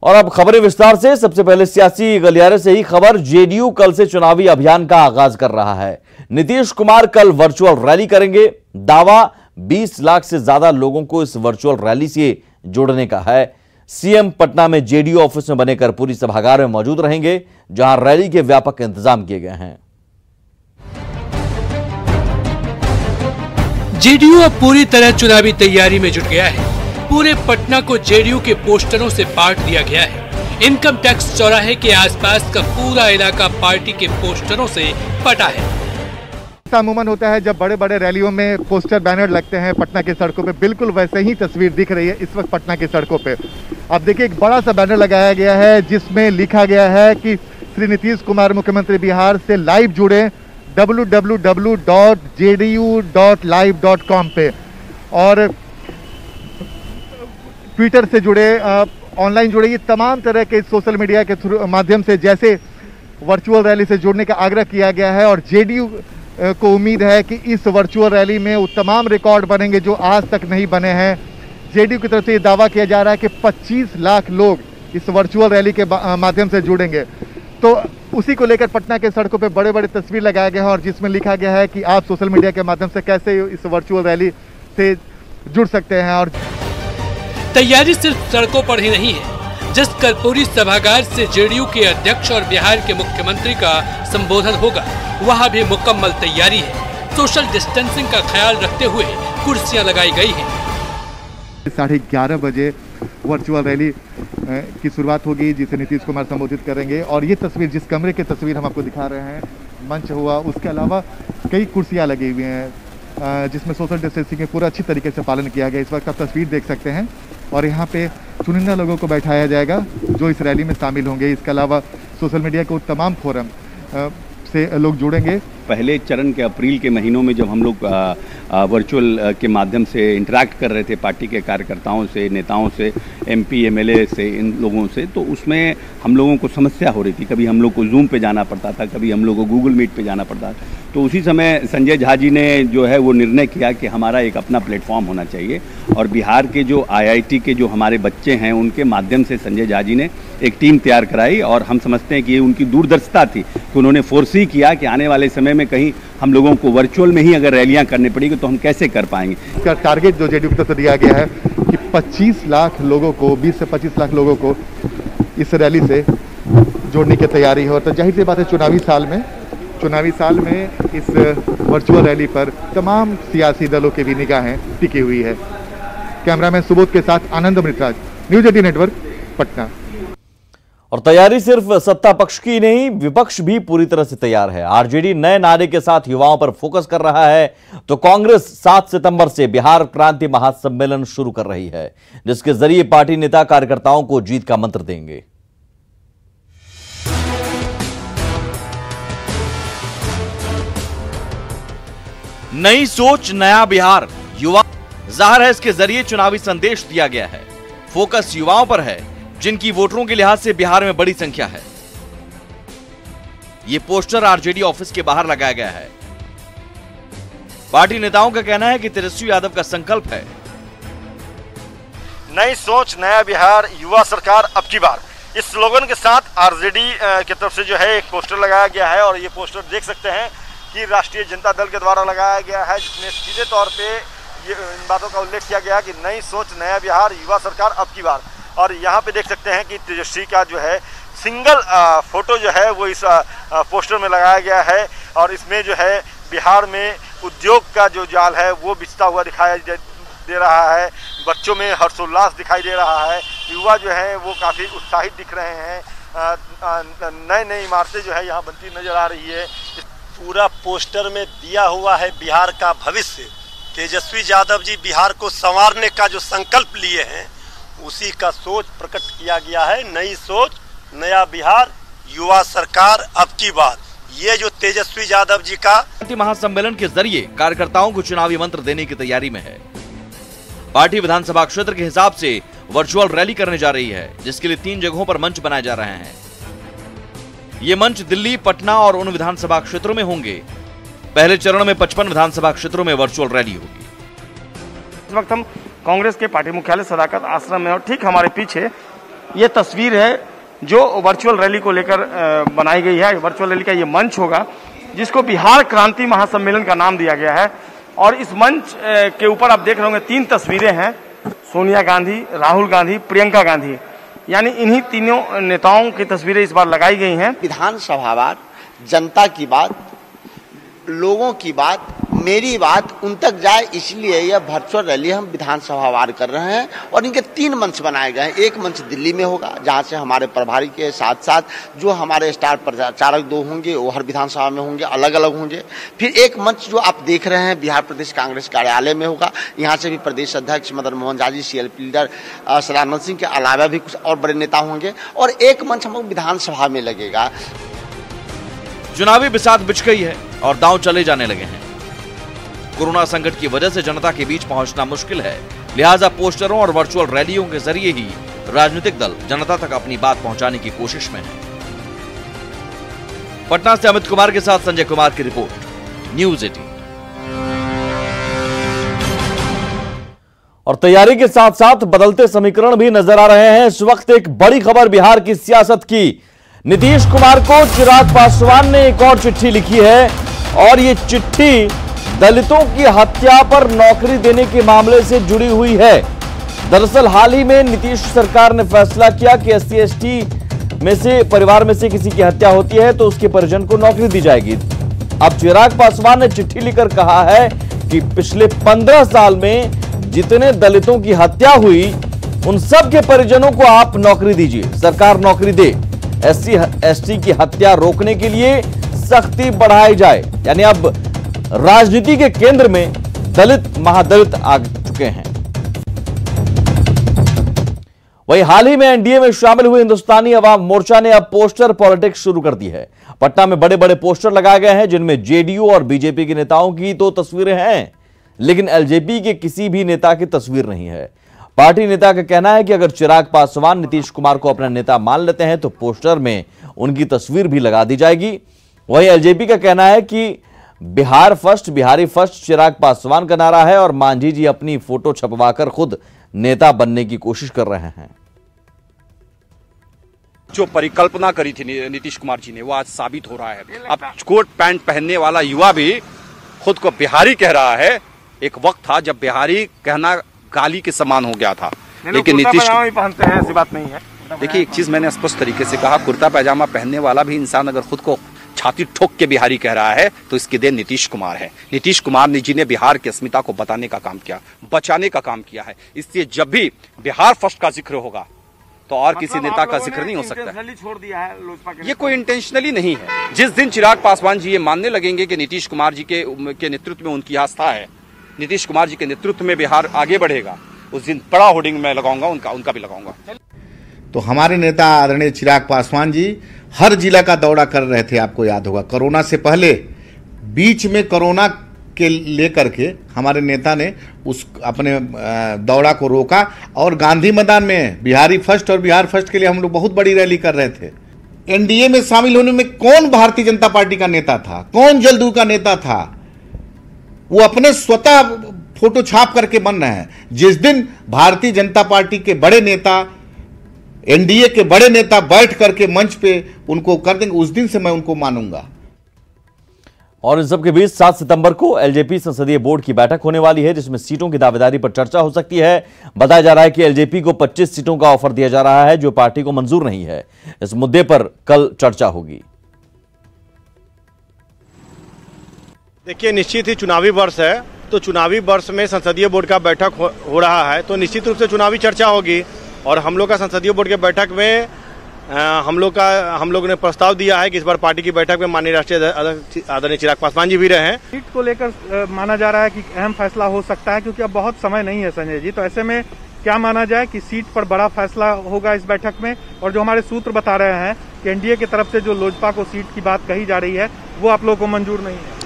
और अब खबरें विस्तार से। सबसे पहले सियासी गलियारे से ही खबर। जेडीयू कल से चुनावी अभियान का आगाज कर रहा है। नीतीश कुमार कल वर्चुअल रैली करेंगे। दावा 20 लाख से ज्यादा लोगों को इस वर्चुअल रैली से जोड़ने का है। सीएम पटना में जेडीयू ऑफिस में बने कर्पूरी सभागार में मौजूद रहेंगे, जहां रैली के व्यापक इंतजाम किए गए हैं। जेडीयू अब पूरी तरह चुनावी तैयारी में जुट गया है। पूरे पटना को जेडीयू के पोस्टरों से बांट दिया गया है। इनकम टैक्स चौराहे के आसपास का पूरा इलाका पार्टी के पोस्टरों से पटा है। अमूमन होता है जब बड़े बड़े रैलियों में पोस्टर बैनर लगते हैं पटना की सड़कों पे, बिल्कुल वैसे ही तस्वीर दिख रही है इस वक्त पटना की सड़कों पे। अब देखिए एक बड़ा सा बैनर लगाया गया है जिसमें लिखा गया है कि श्री नीतीश कुमार मुख्यमंत्री बिहार से लाइव जुड़े www.jdu.live.com पे, और ट्विटर से जुड़े, ऑनलाइन जुड़े, ये तमाम तरह के सोशल मीडिया के माध्यम से जैसे वर्चुअल रैली से जुड़ने का आग्रह किया गया है। और जेडीयू को उम्मीद है कि इस वर्चुअल रैली में वो तमाम रिकॉर्ड बनेंगे जो आज तक नहीं बने हैं। जेडीयू की तरफ से ये दावा किया जा रहा है कि 25 लाख लोग इस वर्चुअल रैली के माध्यम से जुड़ेंगे। तो उसी को लेकर पटना के सड़कों पे बड़े बड़े तस्वीर लगाए गए हैं और जिसमें लिखा गया है कि आप सोशल मीडिया के माध्यम से कैसे इस वर्चुअल रैली से जुड़ सकते हैं। और तैयारी सिर्फ सड़कों पर ही नहीं है। जिस कर्पूरी सभागार से जेडीयू के अध्यक्ष और बिहार के मुख्यमंत्री का संबोधन होगा, वहां भी मुकम्मल तैयारी है। सोशल डिस्टेंसिंग का ख्याल रखते हुए कुर्सियां लगाई गई हैं। 11:30 बजे वर्चुअल रैली की शुरुआत होगी जिसे नीतीश कुमार संबोधित करेंगे। और ये तस्वीर, जिस कमरे की तस्वीर हम आपको दिखा रहे हैं, मंच हुआ, उसके अलावा कई कुर्सियां लगी हुई हैं जिसमें सोशल डिस्टेंसिंग पूरा अच्छी तरीके से पालन किया गया। इस वक्त आप तस्वीर देख सकते हैं और यहाँ पे चुनिंदा लोगों को बैठाया जाएगा जो इस रैली में शामिल होंगे। इसके अलावा सोशल मीडिया के तमाम फोरम से लोग जुड़ेंगे। पहले चरण के अप्रैल के महीनों में जब हम लोग वर्चुअल के माध्यम से इंटरेक्ट कर रहे थे पार्टी के कार्यकर्ताओं से, नेताओं से, एमपी एमएलए से, इन लोगों से, तो उसमें हम लोगों को समस्या हो रही थी। कभी हम लोग को जूम पे जाना पड़ता था, कभी हम लोग को गूगल मीट पे जाना पड़ता था। तो उसी समय संजय झा जी ने जो है वो निर्णय किया कि हमारा एक अपना प्लेटफॉर्म होना चाहिए। और बिहार के जो IIT के जो हमारे बच्चे हैं उनके माध्यम से संजय झा जी ने एक टीम तैयार कराई। और हम समझते हैं कि ये उनकी दूरदर्शिता थी कि उन्होंने फोरसी किया कि आने वाले समय में कहीं हम लोगों को वर्चुअल में ही अगर रैलियां करनी पड़ेगी तो हम कैसे कर पाएंगे। इसका टारगेट जो जेडीयू की तरफ से दिया गया है कि 25 लाख लोगों को, 20 से 25 लाख लोगों को इस रैली से जोड़ने की तैयारी है। तो जाहिर सी बात है चुनावी साल में इस वर्चुअल रैली पर तमाम सियासी दलों की भी निगाहें टिकी हुई है। कैमरामैन सुबोध के साथ आनंद अमृतराज, न्यूज 18 नेटवर्क, पटना। और तैयारी सिर्फ सत्ता पक्ष की नहीं, विपक्ष भी पूरी तरह से तैयार है। आरजेडी नए नारे के साथ युवाओं पर फोकस कर रहा है, तो कांग्रेस 7 सितंबर से बिहार क्रांति महासम्मेलन शुरू कर रही है, जिसके जरिए पार्टी नेता कार्यकर्ताओं को जीत का मंत्र देंगे। नई सोच नया बिहार, युवा, जाहिर है इसके जरिए चुनावी संदेश दिया गया है। फोकस युवाओं पर है जिनकी वोटरों के लिहाज से बिहार में बड़ी संख्या है। यह पोस्टर आरजेडी ऑफिस के बाहर लगाया गया है। पार्टी नेताओं का कहना है कि तेजस्वी यादव का संकल्प है नई सोच नया बिहार, युवा सरकार अब की बार। इस स्लोगन के साथ आरजेडी की तरफ से जो है एक पोस्टर लगाया गया है और ये पोस्टर देख सकते हैं कि राष्ट्रीय जनता दल के द्वारा लगाया गया है, जिसमें सीधे तौर पे ये इन बातों का उल्लेख किया गया कि नई सोच नया बिहार, युवा सरकार अब की बार। और यहाँ पे देख सकते हैं कि तेजस्वी का जो है सिंगल फोटो जो है वो इस पोस्टर में लगाया गया है और इसमें जो है बिहार में उद्योग का जो जाल है वो बिछता हुआ दिखाई दे रहा है। बच्चों में हर्षोल्लास दिखाई दे रहा है, युवा जो है वो काफ़ी उत्साहित दिख रहे हैं। नई नई इमारतें जो है यहाँ बनती नजर आ रही है। पूरा पोस्टर में दिया हुआ है बिहार का भविष्य। तेजस्वी यादव जी बिहार को संवारने का जो संकल्प लिए हैं उसी का सोच प्रकट किया गया है। नई सोच नया बिहार, युवा सरकार अब की बार। ये जो तेजस्वी यादव जी का महासम्मेलन के जरिए कार्यकर्ताओं को चुनावी मंत्र देने की तैयारी में है। पार्टी विधानसभा क्षेत्र के हिसाब से वर्चुअल रैली करने जा रही है, जिसके लिए 3 जगहों पर मंच बनाए जा रहे हैं। ये मंच दिल्ली, पटना और उन विधानसभा क्षेत्रों में होंगे। पहले चरण में 55 विधानसभा क्षेत्रों में वर्चुअल रैली होगी। इस वक्त हम कांग्रेस के पार्टी मुख्यालय सदाकत आश्रम में और ठीक हमारे पीछे ये तस्वीर है जो वर्चुअल रैली को लेकर बनाई गई है। वर्चुअल रैली का ये मंच होगा जिसको बिहार क्रांति महासम्मेलन का नाम दिया गया है। और इस मंच के ऊपर आप देख रहे होंगे 3 तस्वीरें हैं, सोनिया गांधी, राहुल गांधी, प्रियंका गांधी, यानी इन्हीं तीनों नेताओं की तस्वीरें इस बार लगाई गई हैं। विधानसभा बात, जनता की बात, लोगों की बात, मेरी बात उन तक जाए, इसलिए यह वर्चुअल रैली हम विधानसभा वार कर रहे हैं। और इनके 3 मंच बनाए गए हैं। एक मंच दिल्ली में होगा जहां से हमारे प्रभारी के साथ साथ जो हमारे स्टार प्रचारक 2 होंगे वो हर विधानसभा में होंगे, अलग अलग होंगे। फिर एक मंच जो आप देख रहे हैं बिहार प्रदेश कांग्रेस कार्यालय में होगा। यहाँ से भी प्रदेश अध्यक्ष मदन मोहन झा जी, CLP लीडर सदानंद सिंह के अलावा भी कुछ और बड़े नेता होंगे। और एक मंच हम लोग विधानसभा में लगेगा। चुनावी बिसात बिछ गई है और दांव चले जाने लगे हैं। कोरोना संकट की वजह से जनता के बीच पहुंचना मुश्किल है, लिहाजा पोस्टरों और वर्चुअल रैलियों के जरिए ही राजनीतिक दल जनता तक अपनी बात पहुंचाने की कोशिश में है। पटना से अमित कुमार के साथ संजय कुमार की रिपोर्ट, न्यूज़ 18। और तैयारी के साथ साथ बदलते समीकरण भी नजर आ रहे हैं। इस वक्त एक बड़ी खबर बिहार की सियासत की। नीतीश कुमार को चिराग पासवान ने एक और चिट्ठी लिखी है और ये चिट्ठी दलितों की हत्या पर नौकरी देने के मामले से जुड़ी हुई है। दरअसल हाल ही में नीतीश सरकार ने फैसला किया कि SC/ST में से परिवार में से किसी की हत्या होती है तो उसके परिजन को नौकरी दी जाएगी। अब चिराग पासवान ने चिट्ठी लिखकर कहा है कि पिछले 15 साल में जितने दलितों की हत्या हुई उन सब के परिजनों को आप नौकरी दीजिए, सरकार नौकरी दे। SC/ST की हत्या रोकने के लिए सख्ती बढ़ाई जाए। यानी अब राजनीति के केंद्र में दलित महादलित आ चुके हैं। वहीं हाल ही में NDA में शामिल हुए हिंदुस्तानी अवाम मोर्चा ने अब पोस्टर पॉलिटिक्स शुरू कर दी है। पटना में बड़े बड़े पोस्टर लगाए गए हैं जिनमें JDU और BJP के नेताओं की तो तस्वीरें हैं, लेकिन LJP के किसी भी नेता की तस्वीर नहीं है। पार्टी नेता का कहना है कि अगर चिराग पासवान नीतीश कुमार को अपना नेता मान लेते हैं तो पोस्टर में उनकी तस्वीर भी लगा दी जाएगी। वहीं LJP का कहना है कि बिहार फर्स्ट, बिहारी फर्स्ट चिराग पासवान का नारा है और मांझी जी अपनी फोटो छपवाकर खुद नेता बनने की कोशिश कर रहे हैं। जो परिकल्पना करी थी नीतीश कुमार जी ने वो आज साबित हो रहा है। अब कोट पैंट पहनने वाला युवा भी खुद को बिहारी कह रहा है। एक वक्त था जब बिहारी कहना गाली के समान हो गया था, लेकिन नीतीश पहनते हैं, ऐसी बात नहीं है। देखिए एक चीज मैंने स्पष्ट तरीके से कहा, कुर्ता पैजामा पहनने वाला भी इंसान अगर खुद को छाती ठोक के बिहारी कह रहा है तो इसके देन नीतीश कुमार है। नीतीश कुमार जी ने बिहार की अस्मिता को बताने का काम किया, बचाने का काम किया है। इसलिए जब भी बिहार फर्स्ट का जिक्र होगा तो और किसी नेता का जिक्र नहीं हो सकता। छोड़ दिया है लोजपा के, ये कोई इंटेंशनली नहीं है। जिस दिन चिराग पासवान जी ये मानने लगेंगे कि नीतीश कुमार जी के नेतृत्व में उनकी आस्था है, नीतीश कुमार जी के नेतृत्व में बिहार आगे बढ़ेगा, उस दिन बड़ा होर्डिंग मैं लगाऊंगा, उनका भी लगाऊंगा। तो हमारे नेता आदरणीय चिराग पासवान जी हर जिला का दौरा कर रहे थे। आपको याद होगा कोरोना से पहले, बीच में कोरोना के लेकर के हमारे नेता ने उस अपने दौरा को रोका और गांधी मैदान में बिहारी फर्स्ट और बिहार फर्स्ट के लिए हम लोग बहुत बड़ी रैली कर रहे थे। NDA में शामिल होने में कौन भारतीय जनता पार्टी का नेता था, कौन जदयू का नेता था? वो अपने स्वतः फोटो छाप करके बन रहे हैं। जिस दिन भारतीय जनता पार्टी के बड़े नेता, NDA के बड़े नेता बैठ करके मंच पे उनको कर देंगे, उस दिन से मैं उनको मानूंगा। और इन सबके बीच 7 सितंबर को LJP संसदीय बोर्ड की बैठक होने वाली है जिसमें सीटों की दावेदारी पर चर्चा हो सकती है। बताया जा रहा है कि LJP को 25 सीटों का ऑफर दिया जा रहा है जो पार्टी को मंजूर नहीं है। इस मुद्दे पर कल चर्चा होगी। देखिए निश्चित ही चुनावी वर्ष है, तो चुनावी वर्ष में संसदीय बोर्ड का बैठक हो रहा है, तो निश्चित रूप से चुनावी चर्चा होगी। और हम लोग का संसदीय बोर्ड के बैठक में हम लोग ने प्रस्ताव दिया है कि इस बार पार्टी की बैठक में माननीय राष्ट्रीय अध्यक्ष आदरणीय चिराग पासवान जी भी रहे हैं। सीट को लेकर माना जा रहा है कि अहम फैसला हो सकता है क्योंकि अब बहुत समय नहीं है संजय जी, तो ऐसे में क्या माना जाए कि सीट पर बड़ा फैसला होगा इस बैठक में? और जो हमारे सूत्र बता रहे हैं कि NDA की तरफ से जो लोजपा को सीट की बात कही जा रही है वो आप लोगों को मंजूर नहीं है।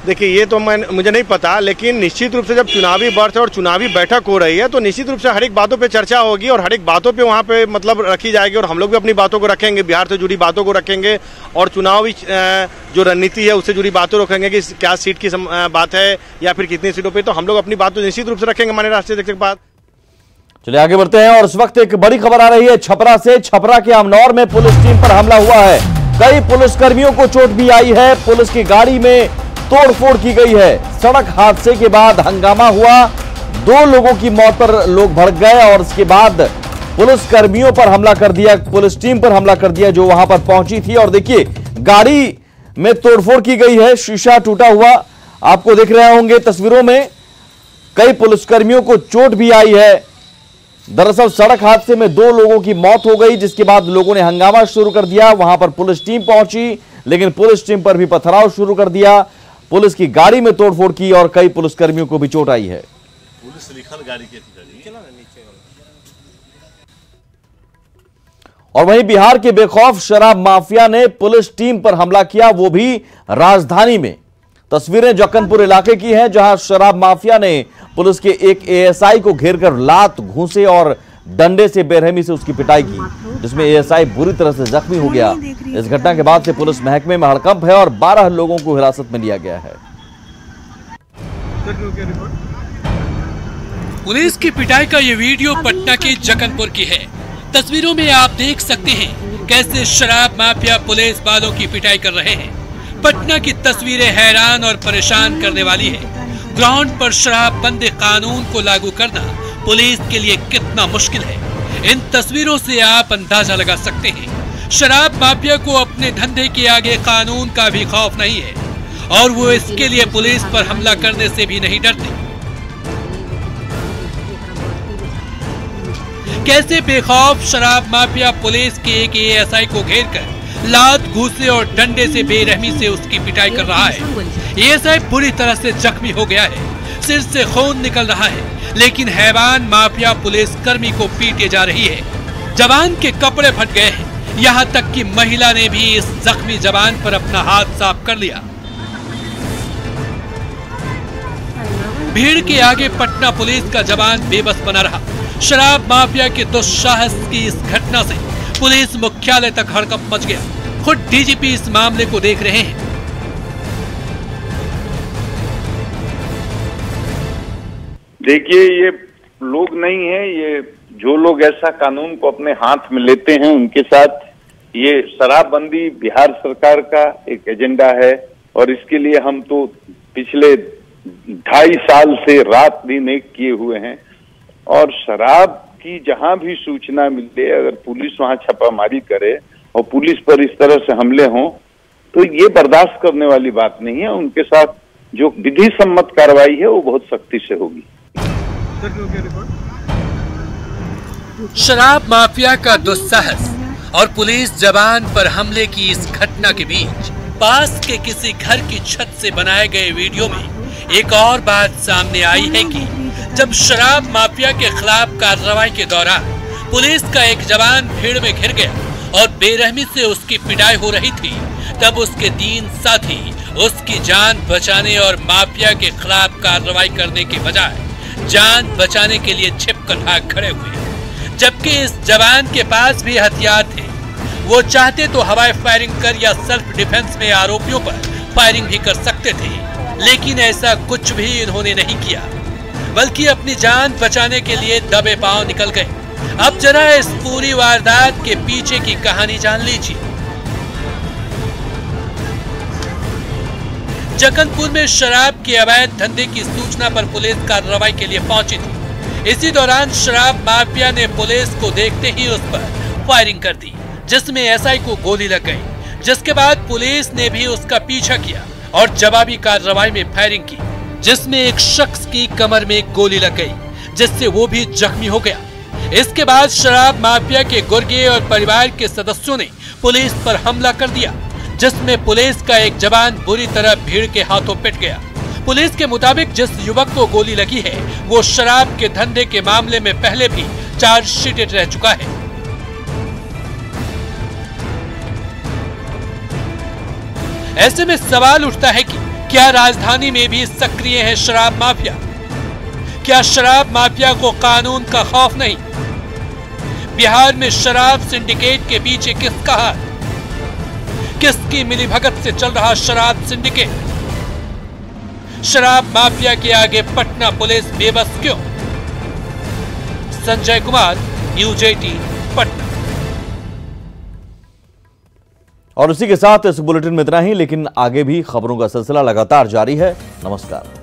देखिए ये तो मुझे नहीं पता, लेकिन निश्चित रूप से जब चुनावी वर्ष और चुनावी बैठक हो रही है तो निश्चित रूप से हर एक बातों पे चर्चा होगी और हर एक बातों पे वहाँ पे मतलब रखी जाएगी और हम लोग भी अपनी बातों को रखेंगे, बिहार से जुड़ी बातों को रखेंगे और चुनावी जो रणनीति है उससे जुड़ी बातों रखेंगे कि क्या सीट की बात है या फिर कितनी सीटों पर, तो हम लोग अपनी बात तो निश्चित रूप से रखेंगे माननीय राष्ट्रीय अध्यक्ष के बाद। चलिए आगे बढ़ते हैं और इस वक्त एक बड़ी खबर आ रही है छपरा से। छपरा के अमनौर में पुलिस टीम पर हमला हुआ है। कई पुलिसकर्मियों को चोट भी आई है। पुलिस की गाड़ी में तोड़फोड़ की गई है। सड़क हादसे के बाद हंगामा हुआ। 2 लोगों की मौत पर लोग भड़क गए और इसके बाद पुलिस कर्मियों पर हमला कर दिया, पुलिस टीम पर हमला कर दिया जो वहां पर पहुंची थी। और देखिए गाड़ी में तोड़फोड़ की गई है, शीशा टूटा हुआ आपको दिख रहे होंगे तस्वीरों में। कई पुलिसकर्मियों को चोट भी आई है। दरअसल सड़क हादसे में 2 लोगों की मौत हो गई, जिसके बाद लोगों ने हंगामा शुरू कर दिया। वहां पर पुलिस टीम पहुंची, लेकिन पुलिस टीम पर भी पथराव शुरू कर दिया। पुलिस की गाड़ी में तोड़फोड़ की और कई पुलिसकर्मियों को भी चोट आई है। पुलिस लिखल गाड़ी के और वहीं बिहार के बेखौफ शराब माफिया ने पुलिस टीम पर हमला किया, वो भी राजधानी में। तस्वीरें जक्कनपुर इलाके की हैं, जहां शराब माफिया ने पुलिस के एक एएसआई को घेरकर लात, घूंसे और डंडे से बेरहमी से उसकी पिटाई की, जिसमें एएसआई बुरी तरह से जख्मी हो गया। इस घटना के बाद से पुलिस महकमे में हड़कंप है और 12 लोगों को हिरासत में लिया गया है। पुलिस की पिटाई का ये वीडियो पटना के जक्कनपुर की है। तस्वीरों में आप देख सकते हैं कैसे शराब माफिया पुलिस वालों की पिटाई कर रहे हैं। पटना की तस्वीरें हैरान और परेशान करने वाली है। ग्राउंड पर शराबबंदी कानून को लागू करना पुलिस के लिए कितना मुश्किल है, इन तस्वीरों से आप अंदाजा लगा सकते हैं। शराब माफिया को अपने धंधे के आगे कानून का भी खौफ नहीं है और वो इसके लिए पुलिस पर हमला करने से भी नहीं डरते। कैसे बेखौफ शराब माफिया पुलिस के एक एएसआई को घेरकर लात, घूंसे और डंडे से बेरहमी से उसकी पिटाई कर रहा है। एएसआई बुरी तरह से जख्मी हो गया है, सिर से खून निकल रहा है, लेकिन हैवान माफिया पुलिस कर्मी को पीटे जा रही है। जवान के कपड़े फट गए हैं, यहाँ तक कि महिला ने भी इस जख्मी जवान पर अपना हाथ साफ कर लिया। भीड़ के आगे पटना पुलिस का जवान बेबस बना रहा। शराब माफिया के दुस्साहस की इस घटना से पुलिस मुख्यालय तक हड़कंप मच गया। खुद डीजीपी इस मामले को देख रहे हैं। देखिए, ये लोग नहीं है, ये जो लोग ऐसा कानून को अपने हाथ में लेते हैं उनके साथ ये शराबबंदी बिहार सरकार का एक एजेंडा है और इसके लिए हम तो पिछले 2.5 साल से रात दिन एक किए हुए हैं। और शराब की जहां भी सूचना मिले, अगर पुलिस वहां छापामारी करे और पुलिस पर इस तरह से हमले हों तो ये बर्दाश्त करने वाली बात नहीं है। उनके साथ जो विधि सम्मत कार्रवाई है वो बहुत सख्ती से होगी। शराब माफिया का दुस्साहस और पुलिस जवान पर हमले की इस घटना के बीच पास के किसी घर की छत से बनाए गए वीडियो में एक और बात सामने आई है कि जब शराब माफिया के खिलाफ कार्रवाई के दौरान पुलिस का एक जवान भीड़ में घिर गया और बेरहमी से उसकी पिटाई हो रही थी, तब उसके 3 साथी उसकी जान बचाने और माफिया के खिलाफ कार्रवाई करने के बजाय जान बचाने के लिए छिपकर भाग खड़े हुए। जबकि इस जवान के पास भी हथियार थे। वो चाहते तो हवाई फायरिंग कर या सेल्फ डिफेंस में आरोपियों पर फायरिंग भी कर सकते थे, लेकिन ऐसा कुछ भी इन्होंने नहीं किया, बल्कि अपनी जान बचाने के लिए दबे पांव निकल गए। अब जरा इस पूरी वारदात के पीछे की कहानी जान लीजिए। जक्कनपुर में शराब के अवैध धंधे की सूचना पर पुलिस कार्रवाई के लिए पहुंची थी। इसी दौरान शराब माफिया ने पुलिस को देखते ही उस पर फायरिंग कर दी, जिसमें एसआई को गोली लग गई, जिसके बाद पुलिस ने भी उसका पीछा किया और जवाबी कार्रवाई में फायरिंग की, जिसमें एक शख्स की कमर में एक गोली लग गई, जिससे वो भी जख्मी हो गया। इसके बाद शराब माफिया के गुर्गे और परिवार के सदस्यों ने पुलिस पर हमला कर दिया, जिसमें पुलिस का एक जवान बुरी तरह भीड़ के हाथों पिट गया। पुलिस के मुताबिक जिस युवक को गोली लगी है वो शराब के धंधे के मामले में पहले भी चार्जशीटेड रह चुका है। ऐसे में सवाल उठता है कि क्या राजधानी में भी सक्रिय है शराब माफिया? क्या शराब माफिया को कानून का खौफ नहीं? बिहार में शराब सिंडिकेट के पीछे किसका हाथ? किसकी मिलीभगत से चल रहा शराब सिंडिकेट? शराब माफिया के आगे पटना पुलिस बेबस क्यों? संजय कुमार, न्यूज 18 पटना। और उसी के साथ इस बुलेटिन में इतना ही, लेकिन आगे भी खबरों का सिलसिला लगातार जारी है। नमस्कार।